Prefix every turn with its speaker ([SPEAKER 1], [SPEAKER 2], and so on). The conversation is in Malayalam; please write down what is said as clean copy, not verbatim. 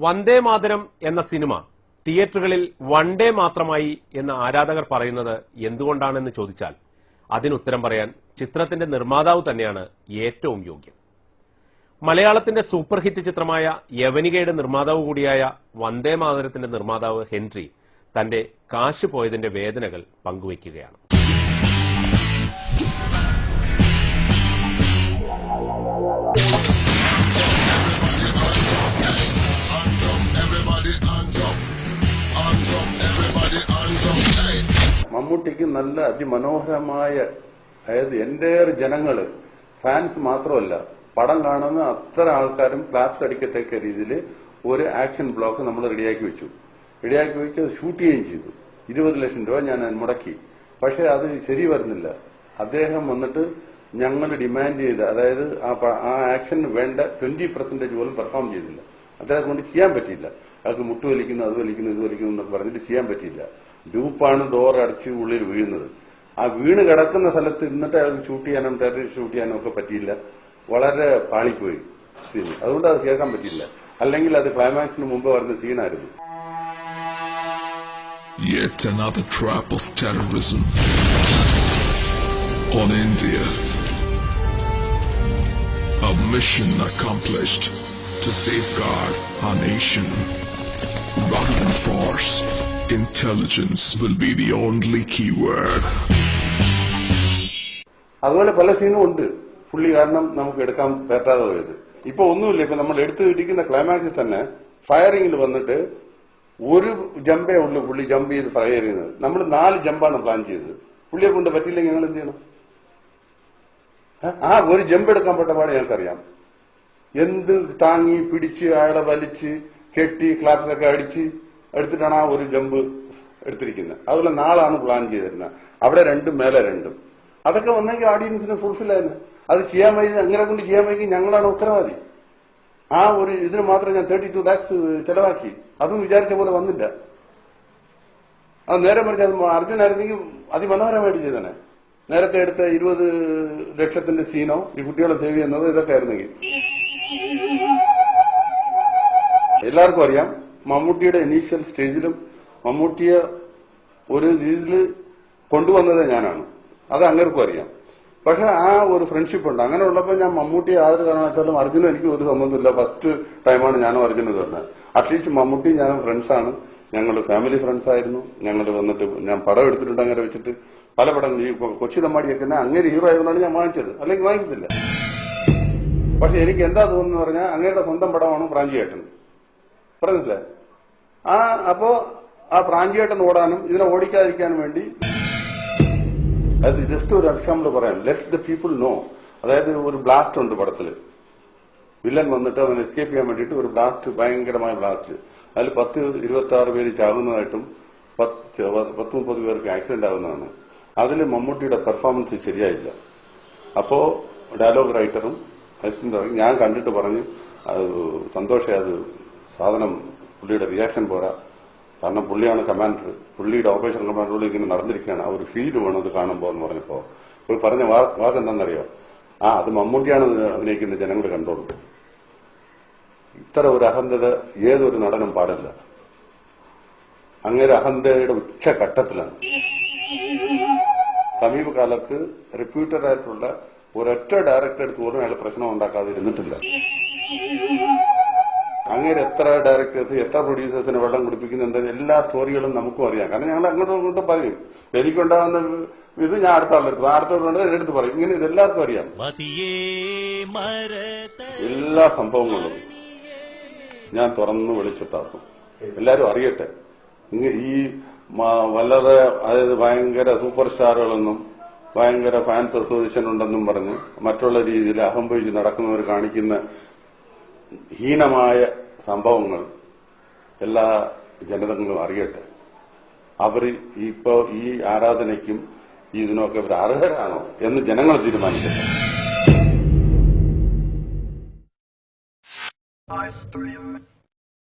[SPEAKER 1] വന്ദേ മാതരം എന്ന സിനിമ തിയേറ്ററുകളിൽ വൺ ഡേ മാത്രമായി എന്ന് ആരാധകർ പറയുന്നത് എന്തുകൊണ്ടാണെന്ന് ചോദിച്ചാൽ അതിനുത്തരം പറയാൻ ചിത്രത്തിന്റെ നിർമ്മാതാവ് തന്നെയാണ് ഏറ്റവും യോഗ്യം. മലയാളത്തിന്റെ സൂപ്പർ ഹിറ്റ് ചിത്രമായ യവനികയുടെ നിർമ്മാതാവ് കൂടിയായ വന്ദേ മാതരത്തിന്റെ നിർമ്മാതാവ് ഹെൻറി തന്റെ കാശ് പോയതിന്റെ വേദനകൾ പങ്കുവയ്ക്കുകയാണ്.
[SPEAKER 2] മമ്മൂട്ടിക്ക് നല്ല അതിമനോഹരമായ, അതായത് എന്റെ ജനങ്ങള് ഫാൻസ് മാത്രമല്ല, പടം കാണുന്ന അത്ര ആൾക്കാരും ക്ലാപ്സ് അടിക്കത്തക്ക രീതിയിൽ ഒരു ആക്ഷൻ ബ്ലോക്ക് നമ്മൾ റെഡിയാക്കി വെച്ചു. ഷൂട്ട് ചെയ്യുകയും ചെയ്തു. 20 ലക്ഷം രൂപ ഞാൻ മുടക്കി. പക്ഷെ അത് ശരി വരുന്നില്ല. അദ്ദേഹം വന്നിട്ട് ഞങ്ങൾ ഡിമാൻഡ് ചെയ്ത്, അതായത് ആ ആക്ഷന് വേണ്ട 20% പോലും പെർഫോം ചെയ്തില്ല. അദ്ദേഹത്തെ കൊണ്ട് ചെയ്യാൻ പറ്റിയില്ല. അയാൾക്ക് മുട്ട് വലിക്കുന്നു, അത് വലിക്കുന്നു, ഇത് വലിക്കുന്നു എന്നൊക്കെ പറഞ്ഞിട്ട് ചെയ്യാൻ പറ്റിയില്ല. ഡ്യൂപ്പാണ് ഡോർ അടച്ച് ഉള്ളിൽ വീഴുന്നത്. ആ വീണ് കിടക്കുന്ന സ്ഥലത്ത് ഇന്നിട്ട് അയാൾക്ക് ഷൂട്ട് ചെയ്യാനും ടെററിസ്റ്റ് ഷൂട്ട് ചെയ്യാനും ഒക്കെ പറ്റിയില്ല. വളരെ പാളിപ്പോയി സീൻ. അതുകൊണ്ട് അത് കേൾക്കാൻ പറ്റിയില്ല. അല്ലെങ്കിൽ അത് ക്ലൈമാക്സിന് മുമ്പ് വരുന്ന സീനായിരുന്നു.
[SPEAKER 3] Yet another trap of terrorism on India. A mission accomplished to safeguard our nation. Rugged force, intelligence will be the only key word.
[SPEAKER 2] അതുപോലെ പല സീനും ഉണ്ട് പുള്ളി കാരണം നമുക്ക് എടുക്കാൻ പറ്റാതെ പോയത്. ഇപ്പൊ ഒന്നുമില്ല. ഇപ്പൊ നമ്മൾ എടുത്തു കിട്ടിക്കുന്ന ക്ലൈമാക്സിൽ തന്നെ ഫയറിംഗിൽ വന്നിട്ട് ഒരു ജമ്പേ ഉള്ളൂ പുള്ളി ജമ്പ് ചെയ്ത് ഫയർ ചെയ്യുന്നത്. നമ്മൾ 4 ജമ്പാണ് പ്ലാൻ ചെയ്തത്. പുള്ളിയെ കൊണ്ട് പറ്റിയില്ലെങ്കിൽ ഞങ്ങൾ എന്ത് ചെയ്യണം? ആ ഒരു ജമ്പ് എടുക്കാൻ പെട്ട പാടെ ഞങ്ങൾക്കറിയാം. എന്ത് താങ്ങി പിടിച്ച് അയാളെ വലിച്ച് കെട്ടി ക്ലാപ്സ് ഒക്കെ അടിച്ച് എടുത്തിട്ടാണ് ആ ഒരു ജമ്പ് എടുത്തിരിക്കുന്നത്. അതുപോലെ 4 പ്ലാൻ ചെയ്തിരുന്നത്. അവിടെ 2 മേലെ 2. അതൊക്കെ വന്നെങ്കിൽ ഓഡിയൻസിന് ഫുൾഫിൽ ആയിരുന്നു. അത് ചെയ്യാൻ വൈകി, അങ്ങനെ കൊണ്ട് ചെയ്യാൻ വൈകി ഞങ്ങളാണ് ഉത്തരവാദി. ആ ഒരു ഇതിന് മാത്രം ഞാൻ 32 lakhs ചെലവാക്കി. അതും വിചാരിച്ച പോലെ വന്നില്ല. അത് നേരെ മറിച്ച് അത് അർജുനായിരുന്നെങ്കിൽ അതിമനോഹരമായിട്ട് ചെയ്തനെ. നേരത്തെ എടുത്ത 20 ലക്ഷത്തിന്റെ സീനോ ഈ കുട്ടികളെ സേവ് ചെയ്യുന്നത് ഇതൊക്കെ ആയിരുന്നെങ്കിൽ. എല്ലാവർക്കും അറിയാം മമ്മൂട്ടിയുടെ ഇനീഷ്യൽ സ്റ്റേജിലും മമ്മൂട്ടിയെ ഒരു രീതിയിൽ കൊണ്ടുവന്നത് ഞാനാണ്. അത് അങ്ങേർക്കും അറിയാം. പക്ഷെ ആ ഒരു ഫ്രണ്ട്ഷിപ്പ് ഉണ്ട്. അങ്ങനെ ഉള്ളപ്പോൾ ഞാൻ മമ്മൂട്ടി യാതൊരു കാരണവശാലും അർജുനും എനിക്ക് ഒരു സംബന്ധമില്ല. ഫസ്റ്റ് ടൈമാണ് ഞാനും അർജുനും തരുന്നത്. അറ്റ്ലീസ്റ്റ് മമ്മൂട്ടി ഞാനും ഫ്രണ്ട്സാണ്. ഞങ്ങൾ ഫാമിലി ഫ്രണ്ട്സ് ആയിരുന്നു. ഞങ്ങൾ വന്നിട്ട് ഞാൻ പടം എടുത്തിട്ടുണ്ട്. അങ്ങനെ വെച്ചിട്ട് പല പടങ്ങൾ ഈ കൊച്ചി തമ്മാടിയൊക്കെ അങ്ങനെ ഹീറോ ആയതുകൊണ്ടാണ് ഞാൻ വാങ്ങിച്ചത്. അല്ലെങ്കിൽ വാങ്ങിക്കത്തില്ല. പക്ഷെ എനിക്ക് എന്താ തോന്നുന്നു പറഞ്ഞാൽ അങ്ങേരുടെ സ്വന്തം പടമാണ് പ്രാഞ്ചിയേട്ടൻ. പറഞ്ഞില്ലേ? അപ്പോ ആ പ്രാഞ്ചിയേട്ടൻ ഓടാനും ഇതിനെ ഓടിക്കാതിരിക്കാനും വേണ്ടി അത് ജസ്റ്റ് ഒരു എക്സാമ്പിൾ പറയാം. Let the people know. അതായത് ഒരു ബ്ലാസ്റ്റ് ഉണ്ട് പടത്തില്. വില്ലൻ വന്നിട്ട് അവൻ എസ്കേപ്പ് ചെയ്യാൻ വേണ്ടിയിട്ട് ഒരു ബ്ലാസ്റ്റ്, ഭയങ്കരമായ ബ്ലാസ്റ്റ്. അതിൽ 10-26 പേര് ചാകുന്നതായിട്ടും 10-30 പേർക്ക് ആക്സിഡന്റ് ആകുന്നതാണ്. അതിൽ മമ്മൂട്ടിയുടെ പെർഫോമൻസ് ശരിയായില്ല. അപ്പോ ഡയലോഗ് റൈറ്ററും അസിസ്റ്റന്റ് ഞാൻ കണ്ടിട്ട് പറഞ്ഞു, അത് സന്തോഷേ, അത് സാധനം പുള്ളിയുടെ റിയാക്ഷൻ പോരാ. കാരണം പുള്ളിയാണ് കമാൻഡർ, പുള്ളിയുടെ ഓപ്പറേഷൻ കമാൻഡറോട് ഇങ്ങനെ നടന്നിരിക്കുകയാണ്. ആ ഒരു ഫീൽ വേണം അത് കാണുമ്പോൾ എന്ന് പറഞ്ഞപ്പോ പറഞ്ഞ വാക്ക് എന്താണെന്നറിയോ? അത് മമ്മൂട്ടിയാണ് അഭിനയിക്കുന്ന ജനങ്ങൾ കണ്ടോളൂ. ഇത്ര ഒരു അഹന്തത ഏതൊരു നടനും പാടില്ല. അങ്ങനെ അഹന്തയുടെ ഉച്ചഘട്ടത്തിലാണ്. സമീപകാലത്ത് റിപ്യൂട്ടഡ് ആയിട്ടുള്ള ഒരൊറ്റ ഡയറക്ടർ എടുത്ത് പോലും അയാൾ പ്രശ്നം ഉണ്ടാക്കാതെ ഇരുന്നിട്ടില്ല. അങ്ങനെ എത്ര ഡയറക്ടേഴ്സ്, എത്ര പ്രൊഡ്യൂസേഴ്സിനെ വെള്ളം കുടിപ്പിക്കുന്ന എല്ലാ സ്റ്റോറികളും നമുക്കും അറിയാം. കാരണം ഞങ്ങൾ അങ്ങോട്ടും ഇങ്ങോട്ടും പറയും. എനിക്കുണ്ടാകുന്ന ഇത് ഞാൻ അടുത്തവരുടെ എടുത്ത് പറയും. ഇങ്ങനെ ഇതെല്ലാവർക്കും അറിയാം. എല്ലാ സംഭവങ്ങളും ഞാൻ തുറന്നു വെളിച്ചത്താക്കും. എല്ലാരും അറിയട്ടെ. ഈ വളരെ, അതായത് ഭയങ്കര സൂപ്പർ സ്റ്റാറുകളെന്നും ഭയങ്കര ഫാൻസ് അസോസിയേഷൻ ഉണ്ടെന്നും പറഞ്ഞ് മറ്റുള്ള രീതിയിൽ അഹംഭവിച്ച് നടക്കുന്നവർ കാണിക്കുന്ന ഹീനമായ സംഭവങ്ങൾ എല്ലാ ജനതകളും അറിയട്ടെ. അവർ ഇപ്പോ ഈ ആരാധനയ്ക്കും ഇതിനൊക്കെ ഇവർ അർഹരാണോ എന്ന് ജനങ്ങൾ തീരുമാനിക്കട്ടെ.